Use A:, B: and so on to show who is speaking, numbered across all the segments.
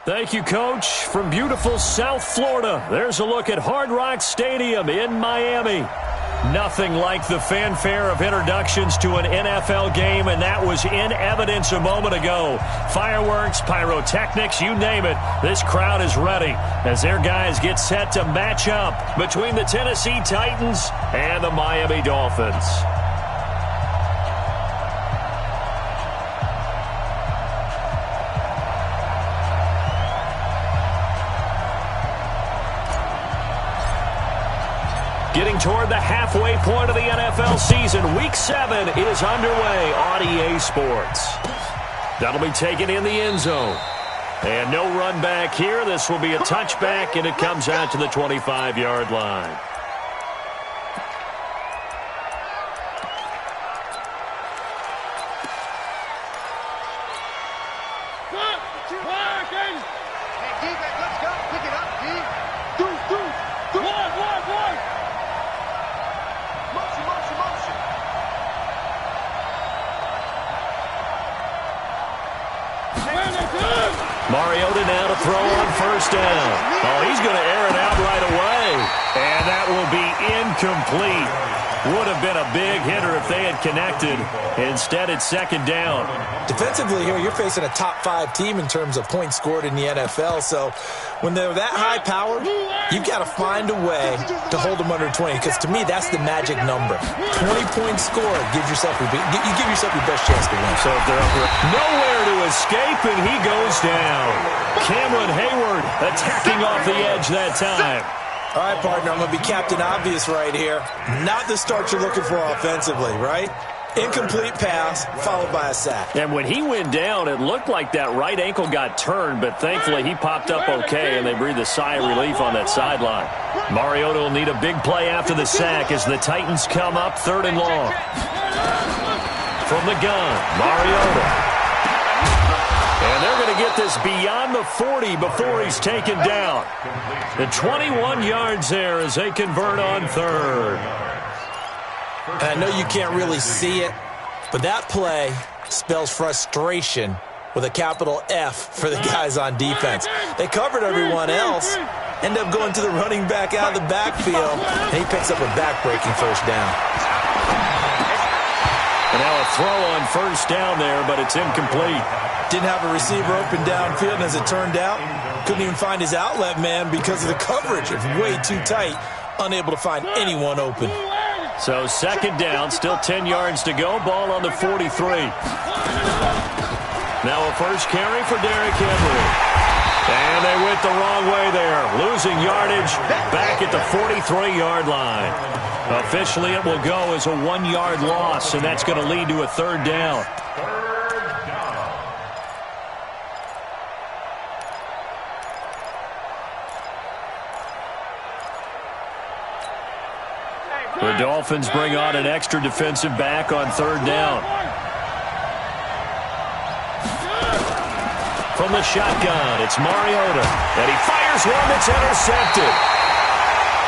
A: Thank you, Coach. From beautiful South Florida, there's a look at Hard Rock Stadium in Miami. Nothing like the fanfare of introductions to an NFL game, and that was in evidence a moment ago. Fireworks, pyrotechnics, you name it. This crowd is ready as their guys get set to match up between the Tennessee Titans and the Miami Dolphins. Getting toward the halfway point of the NFL season, Week 7 is underway on EA Sports. That'll be taken in the end zone. And no run back here. This will be a touchback, and it comes out to the 25-yard line. Mariota now to throw on first down. Oh, he's going to air it out right away. And that will be incomplete. Would have been a big hitter if they had connected. Instead, it's second down.
B: Defensively here, you're facing a top-5 team in terms of points scored in the NFL. So when they're that high-powered, you've got to find a way to hold them under 20. Because to me, that's the magic number. 20 points scored, you give yourself your best chance to win.
A: So if they're up there, nowhere to escape, and he goes down. Cameron Hayward attacking off the edge that time.
B: All right, partner, I'm going to be Captain Obvious right here. Not the start you're looking for offensively, right? Incomplete pass, followed by a sack.
A: And when he went down, it looked like that right ankle got turned, but thankfully he popped up okay, and they breathed a sigh of relief on that sideline. Mariota will need a big play after the sack as the Titans come up 3rd and long. From the gun, Mariota. And they're going to get this beyond the 40 before he's taken down. The 21 yards there as they convert on 3rd.
B: And I know you can't really see it, but that play spells frustration with a capital F for the guys on defense. They covered everyone else, end up going to the running back out of the backfield, and he picks up a back-breaking first down.
A: And now a throw on first down there, but it's incomplete.
B: Didn't have a receiver open downfield, and as it turned out, couldn't even find his outlet man because of the coverage. It's way too tight, unable to find anyone open.
A: So second down, still 10 yards to go, ball on the 43. Now a first carry for Derrick Henry. And they went the wrong way there, losing yardage back at the 43-yard line. Officially, it will go as a 1-yard loss, and that's going to lead to a 3rd down. The Dolphins bring on an extra defensive back on 3rd down. From the shotgun, it's Mariota. And he fires one that's intercepted.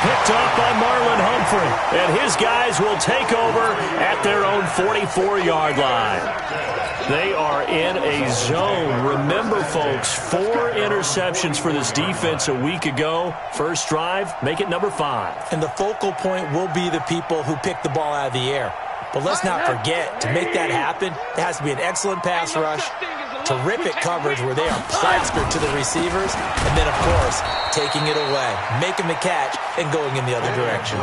A: Picked off by Marlon Humphrey. And his guys will take over at their own 44-yard line. They are in a zone. Remember, folks, 4 interceptions for this defense a week ago. First drive, make it number 5.
B: And the focal point will be the people who pick the ball out of the air. But let's not forget, to make that happen, there has to be an excellent pass rush, terrific coverage where they are plastered to the receivers, and then, of course, taking it away, making the catch, and going in the other direction.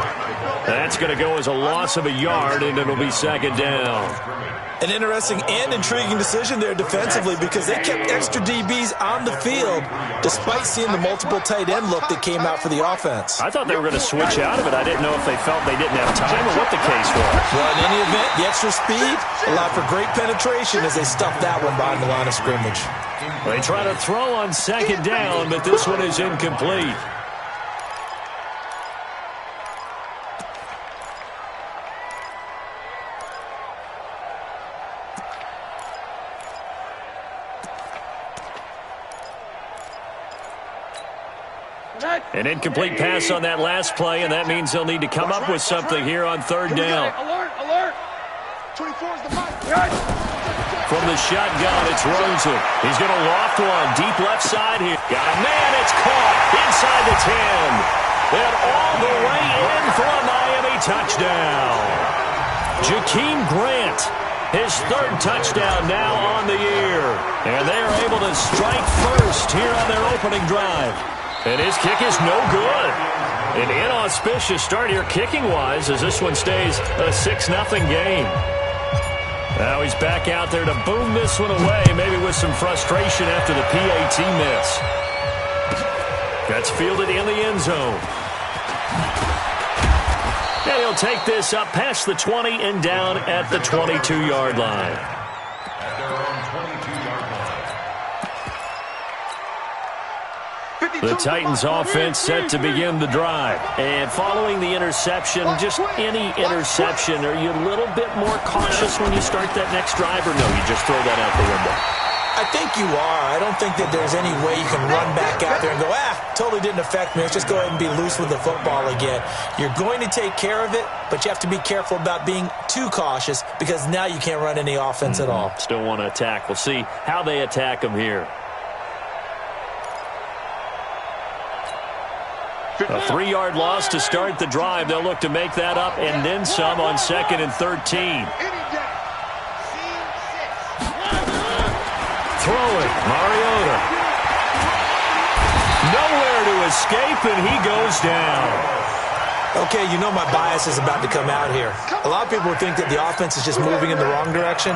A: That's going to go as a loss of a yard, and it'll be second down.
B: An interesting and intriguing decision there defensively because they kept extra DBs on the field despite seeing the multiple tight end look that came out for the offense.
A: I thought they were going to switch out of it. I didn't know if they felt they didn't have time or what the case was.
B: Well, in any event, the extra speed allowed for great penetration as they stuffed that one behind the line of scrimmage.
A: They try to throw on second down, but this one is incomplete. An incomplete pass on that last play, and that means they'll need to come up with something here on 3rd down.
C: Alert, alert. 24 is the mic.
A: From the shotgun, it's Rosen. He's going to loft one. Deep left side here. Got a man. It's caught inside the 10. And all the way in for a Miami touchdown. Jakeem Grant, his third touchdown now on the year. And they are able to strike first here on their opening drive. And his kick is no good. An inauspicious start here kicking-wise as this one stays a 6-0 game. Now he's back out there to boom this one away, maybe with some frustration after the PAT miss. That's fielded in the end zone. And he'll take this up past the 20 and down at the 22-yard line. The Titans offense set to begin the drive. And following the interception, just any interception, are you a little bit more cautious when you start that next drive, or no, you just throw that out the window?
B: I think you are. I don't think that there's any way you can run back out there and go, totally didn't affect me. Let's just go ahead and be loose with the football again. You're going to take care of it, but you have to be careful about being too cautious because now you can't run any offense at all.
A: Still want to attack. We'll see how they attack them here. A 3-yard loss to start the drive. They'll look to make that up and then some on 2nd and 13. Throw it, Mariota. Nowhere to escape, and he goes down.
B: Okay, you know my bias is about to come out here. A lot of people think that the offense is just moving in the wrong direction.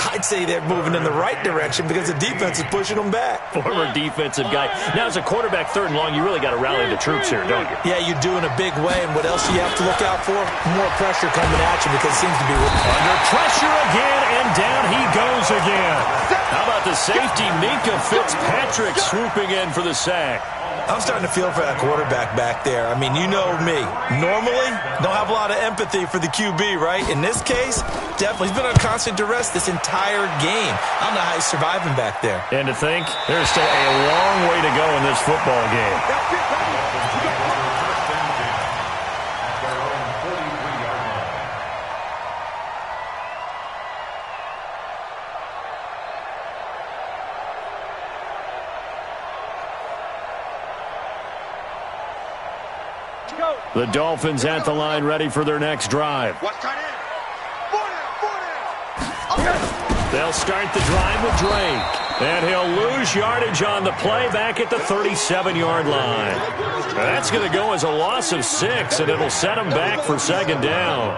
B: I'd say they're moving in the right direction because the defense is pushing them back.
A: Former defensive guy. Now, as a quarterback, 3rd and long, you really got to rally the troops here, don't you?
B: Yeah, you do in a big way. And what else do you have to look out for? More pressure coming at you because it seems to be...
A: Under pressure again, and down he goes again. How about the safety, Minka Fitzpatrick, swooping in for the sack?
B: I'm starting to feel for that quarterback back there. I mean, you know me. Normally, don't have a lot of empathy for the QB, right? In this case, definitely. He's been on constant duress this entire game. I don't know how he's surviving back there.
A: And to think, there's still a long way to go in this football game. The Dolphins at the line, ready for their next drive. They'll start the drive with Drake. And he'll lose yardage on the play back at the 37-yard line. That's going to go as a loss of 6, and it'll set him back for 2nd down.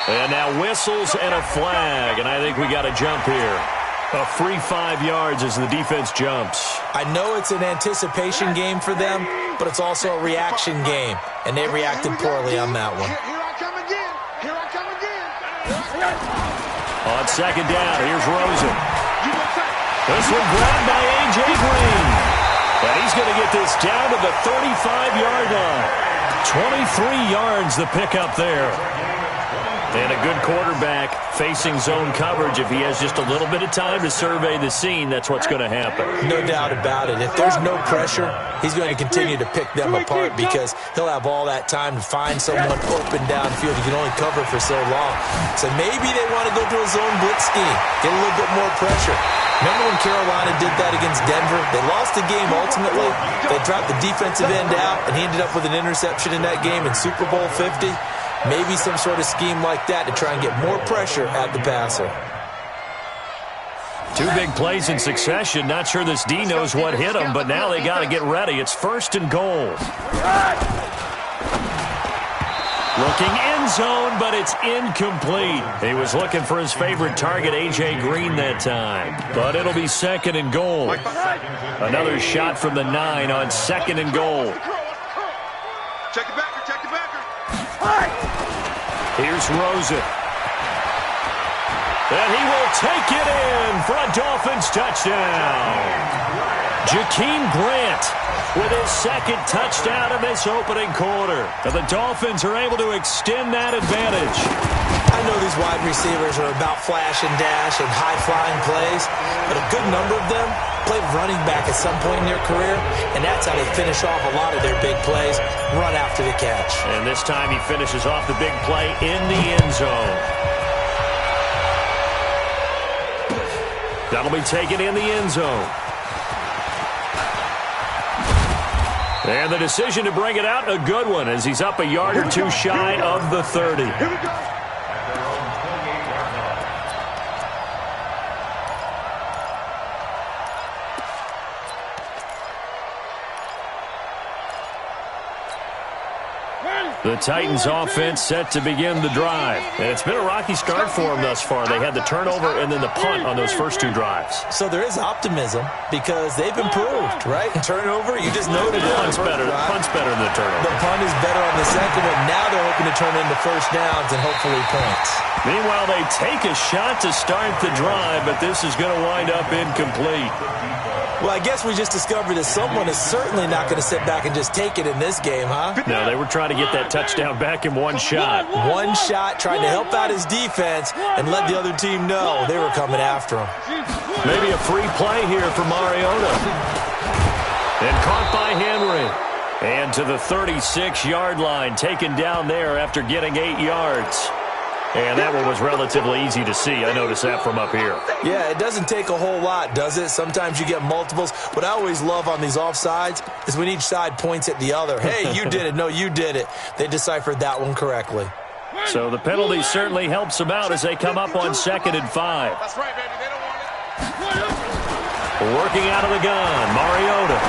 A: And now whistles and a flag, and I think we got a jump here. A free 5 yards as the defense jumps.
B: I know it's an anticipation game for them, but it's also a reaction game, and they reacted poorly on that one.
A: On 2nd down, here's Rosen. This one grabbed by A.J. Green. And he's going to get this down to the 35-yard line. 23 yards the pickup there. And a good quarterback facing zone coverage. If he has just a little bit of time to survey the scene, that's what's going to happen.
B: No doubt about it. If there's no pressure, he's going to continue to pick them apart because he'll have all that time to find someone open downfield. He can only cover for so long. So maybe they want to go to a zone blitz scheme, get a little bit more pressure. Remember when Carolina did that against Denver? They lost the game ultimately. They dropped the defensive end out, and he ended up with an interception in that game in Super Bowl 50. Maybe some sort of scheme like that to try and get more pressure at the passer.
A: 2 big plays in succession. Not sure this D knows what hit him, but now they got to get ready. It's 1st and goal. Looking end zone, but it's incomplete. He was looking for his favorite target, A.J. Green, that time. But it'll be 2nd and goal. Another shot from the 9 on 2nd and goal.
C: Check it back.
A: Here's Rosen. And he will take it in for a Dolphins touchdown. Jakeem Grant with his 2nd touchdown in this opening quarter. And the Dolphins are able to extend that advantage.
B: I know these wide receivers are about flash and dash and high-flying plays, but a good number of them played running back at some point in their career, and that's how they finish off a lot of their big plays, run after the catch.
A: And this time he finishes off the big play in the end zone. That'll be taken in the end zone. And the decision to bring it out, a good one, as he's up a yard or two shy of the 30.
C: Here we go.
A: The Titans offense set to begin the drive. And it's been a rocky start for them thus far. They had the turnover and then the punt on those first two drives.
B: So there is optimism because they've improved, right? Turnover, you just noted it.
A: Punt's better than the turnover.
B: The punt is better on the second one. Now they're hoping to turn into first downs and hopefully points.
A: Meanwhile, they take a shot to start the drive, but this is going to wind up incomplete.
B: Well, I guess we just discovered that someone is certainly not going to sit back and just take it in this game, huh?
A: No, they were trying to get that touchdown back in one shot.
B: One shot, trying to help out his defense and let the other team know they were coming after him.
A: Maybe a free play here for Mariota. And caught by Henry. And to the 36-yard line, taken down there after getting 8 yards. And that one was relatively easy to see. I noticed that from up here.
B: Yeah, it doesn't take a whole lot, does it? Sometimes you get multiples. What I always love on these offsides is when each side points at the other. Hey, you did it. No, you did it. They deciphered that one correctly.
A: So the penalty certainly helps them out as they come up on 2nd and 5.
C: That's right, baby. They don't want it.
A: Working out of the gun, Mariota.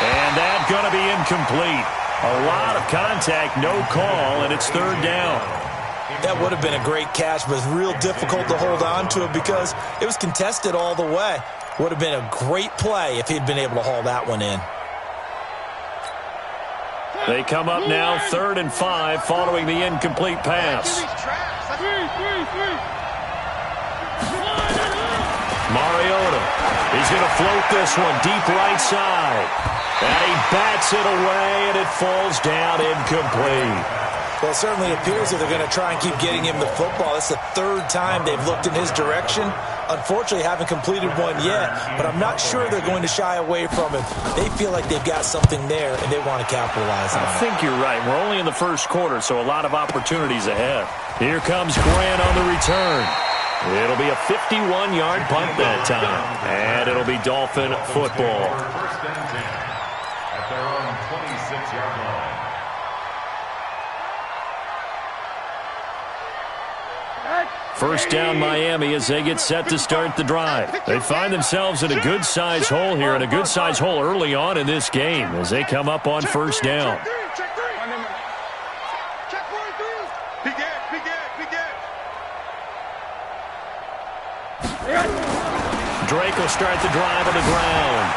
A: And that's going to be incomplete. A lot of contact, no call, and it's 3rd down.
B: That would have been a great catch, but it's real difficult to hold on to it because it was contested all the way. Would have been a great play if he'd been able to haul that one in.
A: They come up now 3rd and 5 following the incomplete pass. Mariota. He's going to float this one deep right side. And he bats it away, and it falls down incomplete.
B: Well, it certainly appears that they're going to try and keep getting him the football. It's the 3rd time they've looked in his direction. Unfortunately, haven't completed one yet, but I'm not sure they're going to shy away from him. They feel like they've got something there, and they want to capitalize on it.
A: I think you're right. We're only in the first quarter, so a lot of opportunities ahead. Here comes Grant on the return. It'll be a 51-yard punt that time, and it'll be Dolphin football.
D: At their own 26-yard line.
A: First down Miami as they get set to start the drive. They find themselves in a good-sized hole here, and a good-sized hole early on in this game as they come up on 1st down. Drake will start the drive on the ground.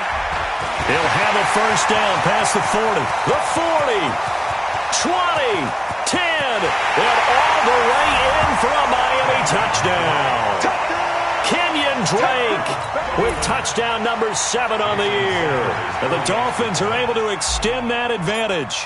A: He'll have a first down past the 40, the 40, 20, 10, and all the way in for a Miami touchdown. Kenyon Drake with touchdown number 7 on the year. And the Dolphins are able to extend that advantage.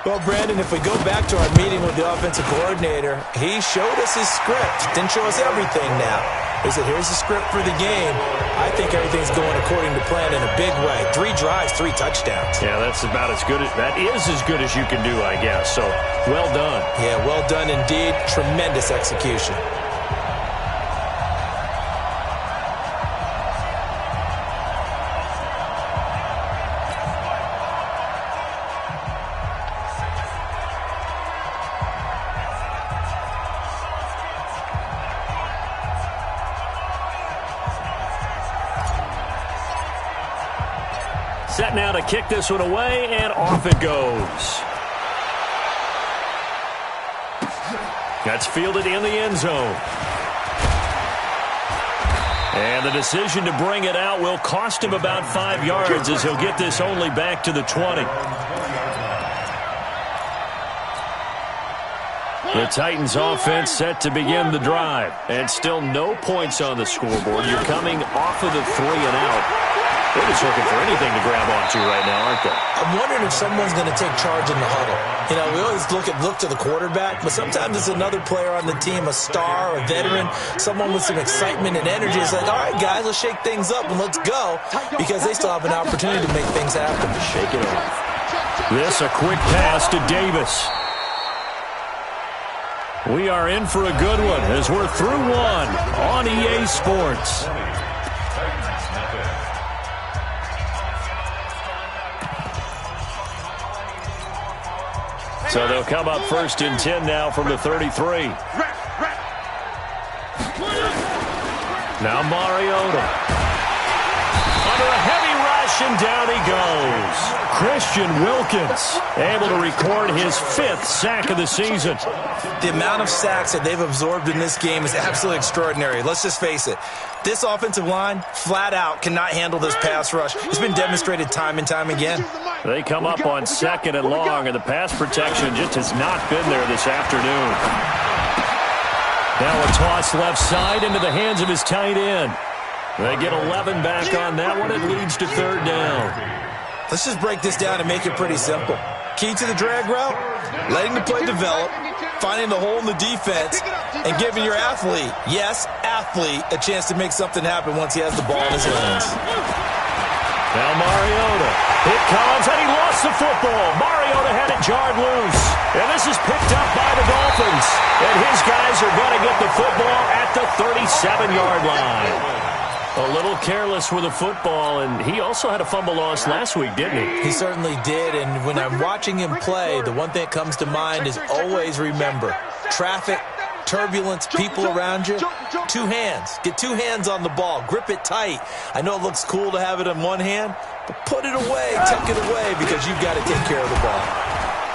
B: Well, Brandon, if we go back to our meeting with the offensive coordinator, he showed us his script. Didn't show us everything now. He said, here's the script for the game. I think everything's going according to plan in a big way. 3 drives, 3 touchdowns.
A: Yeah, that's about as good as, that is as good as you can do, I guess. So, well done.
B: Yeah, well done indeed. Tremendous execution.
A: Set now to kick this one away, and off it goes. That's fielded in the end zone. And the decision to bring it out will cost him about 5 yards as he'll get this only back to the 20. The Titans offense set to begin the drive. And still no points on the scoreboard. You're coming off of the 3 and out. They're just looking for anything to grab onto right now, aren't they?
B: I'm wondering if someone's going to take charge in the huddle. You know, we always look to the quarterback, but sometimes it's another player on the team, a star, a veteran, someone with some excitement and energy. It's like, all right, guys, let's shake things up and let's go, because they still have an opportunity to make things happen.
A: Shake it off. This a quick pass to Davis. We are in for a good one as we're through one on EA Sports. So they'll come up 1st and 10 now from the 33. Now Mariota. Under a heavy rush, and down he goes. Christian Wilkins able to record his 5th sack of the season.
B: The amount of sacks that they've absorbed in this game is absolutely extraordinary. Let's just face it. This offensive line, flat out, cannot handle this pass rush. It's been demonstrated time and time again.
A: They come up on 2nd and long, and the pass protection just has not been there this afternoon. Now a toss left side into the hands of his tight end. They get 11 back on that one. It leads to 3rd down.
B: Let's just break this down and make it pretty simple. Key to the drag route, letting the play develop, finding the hole in the defense, and giving your athlete, yes, athlete, a chance to make something happen once he has the ball in his hands.
A: Now Mariota. It comes, and he lost the football. Mariota had it jarred loose. And this is picked up by the Dolphins. And his guys are going to get the football at the 37-yard line. A little careless with the football, and he also had a fumble loss last week, didn't he?
B: He certainly did, and when I'm watching him play, the one thing that comes to mind is always remember, traffic, turbulence, people around you, 2 hands. Get 2 hands on the ball. Grip it tight. I know it looks cool to have it in one hand, but put it away, tuck it away, because you've got to take care of the ball.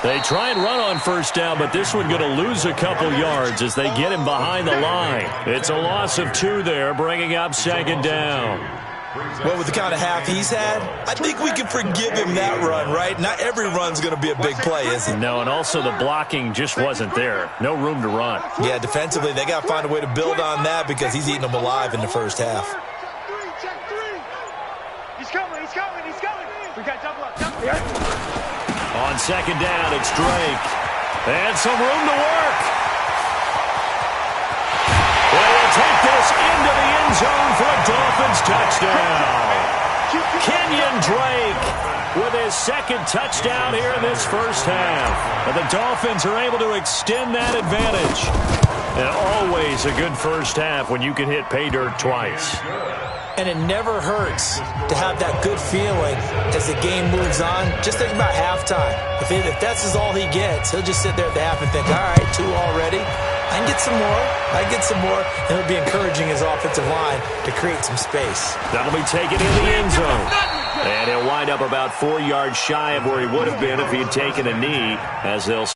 A: They try and run on 1st down, but this one going to lose a couple yards as they get him behind the line. It's a loss of 2 there, bringing up 2nd down.
B: Well, with the kind of half he's had, I think we can forgive him that run, right? Not every run's going to be a big play, is it?
A: No, and also the blocking just wasn't there. No room to run.
B: Yeah, defensively, they got to find a way to build on that because he's eating them alive in the 1st half.
C: He's coming. We got double up.
A: On 2nd down, it's Drake. And some room to work. They'll take this into the end zone for a Dolphins touchdown. Kenyon Drake with his 2nd touchdown here in this 1st half. And the Dolphins are able to extend that advantage. And always a good 1st half when you can hit pay dirt twice.
B: And it never hurts to have that good feeling as the game moves on. Just think about halftime. If that's all he gets, he'll just sit there at the half and think, all right, 2 already. I can get some more. And it'll be encouraging his offensive line to create some space.
A: That'll be taken in the end zone. And he'll wind up about 4 yards shy of where he would have been if he had taken a knee, as they'll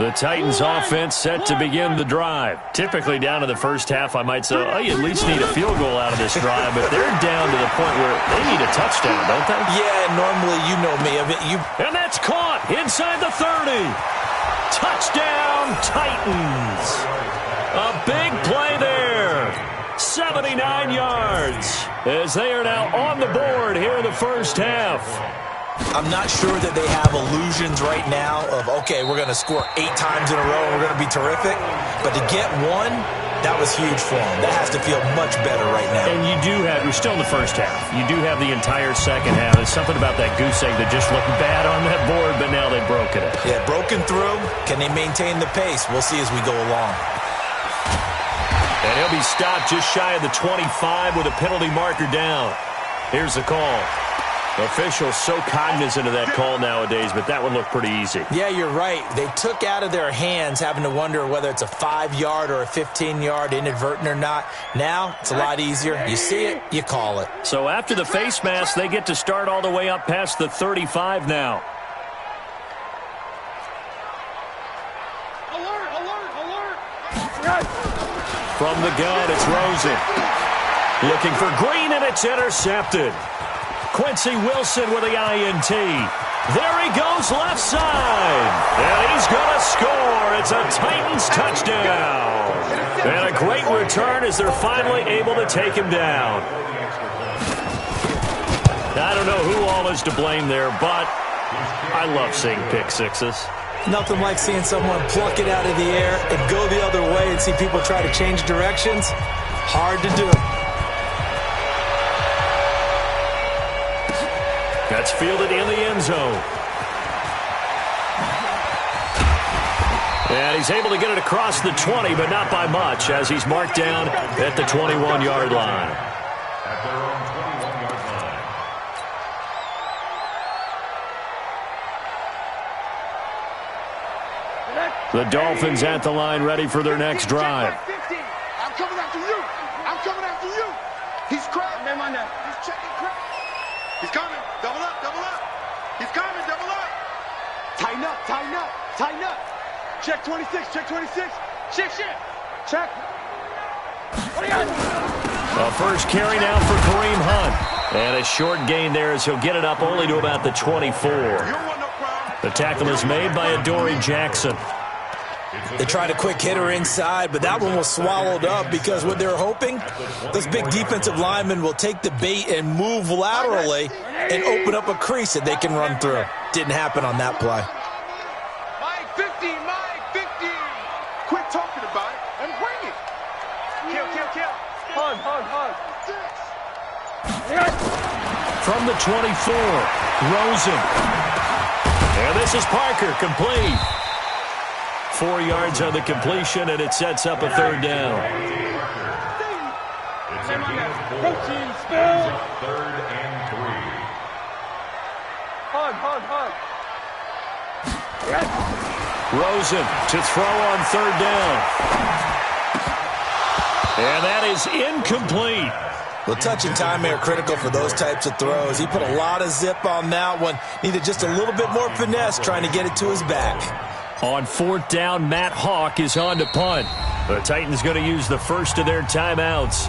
A: The Titans offense set to begin the drive. Typically down to the 1st half, I might say, oh, you at least need a field goal out of this drive, but they're down to the point where they need a touchdown, don't they?
B: Yeah, normally, you know me.
A: And that's caught inside the 30. Touchdown, Titans. A big play there. 79 yards as they are now on the board here in the 1st half.
B: I'm not sure that they have illusions right now of, okay, we're going to score 8 times in a row and we're going to be terrific. But to get 1, that was huge for them. That has to feel much better right now.
A: And you're still in the 1st half. You do have the entire 2nd half. There's something about that goose egg that just looked bad on that board, but now they've broken it.
B: Yeah, broken through. Can they maintain the pace? We'll see as we go along.
A: And he'll be stopped just shy of the 25 with a penalty marker down. Here's the call. Officials so cognizant of that call nowadays, but that would look pretty easy.
B: Yeah, you're right. They took out of their hands having to wonder whether it's a 5-yard or a 15-yard, inadvertent or not. Now, it's a lot easier. You see it, you call it.
A: So after the face mask, they get to start all the way up past the 35 now.
C: Alert!
A: From the gun, it's Rosen. Looking for Green, and it's intercepted. Quincy Wilson with the INT. There he goes left side. And he's going to score. It's a Titans touchdown. And a great return as they're finally able to take him down. I don't know who all is to blame there, but I love seeing pick sixes.
B: Nothing like seeing someone pluck it out of the air and go the other way and see people try to change directions. Hard to do.
A: That's fielded in the end zone. And he's able to get it across the 20, but not by much, as he's marked down at the 21-yard line.
D: At their own 21-yard line.
A: The Dolphins at the line, ready for their next drive.
C: I'm coming after you. I'm coming after you. He's cracked. He's checking crack. He's coming. Double up, double up. He's coming, double up. Tighten up, tighten up, tighten up. Check 26, check 26. Check, check. Check. What do you got?
A: A first carry now for Kareem Hunt. And a short gain there as he'll get it up only to about the 24. The tackle is made by Adoree Jackson.
B: They tried a quick hitter inside, but that one was swallowed up because what they're hoping, those big defensive linemen will take the bait and move laterally and open up a crease that they can run through. Didn't happen on that play.
C: Mike 50, Mike 50. Quit talking about it and bring it. Kill, kill, kill. Hug, hug, hug.
A: From the 24, Rosen. And this is Parker, complete. 4 yards on the completion, and it sets up a third down.
D: It's a gain of 4. Brings up 3rd and 3.
C: Hug, hug, hug.
A: Rosen to throw on 3rd down. And that is incomplete.
B: Well, touch and time are critical for those types of throws. He put a lot of zip on that one. Needed just a little bit more finesse trying to get it to his back.
A: On 4th down, Matt Hawk is on to punt. The Titans going to use the first of their timeouts.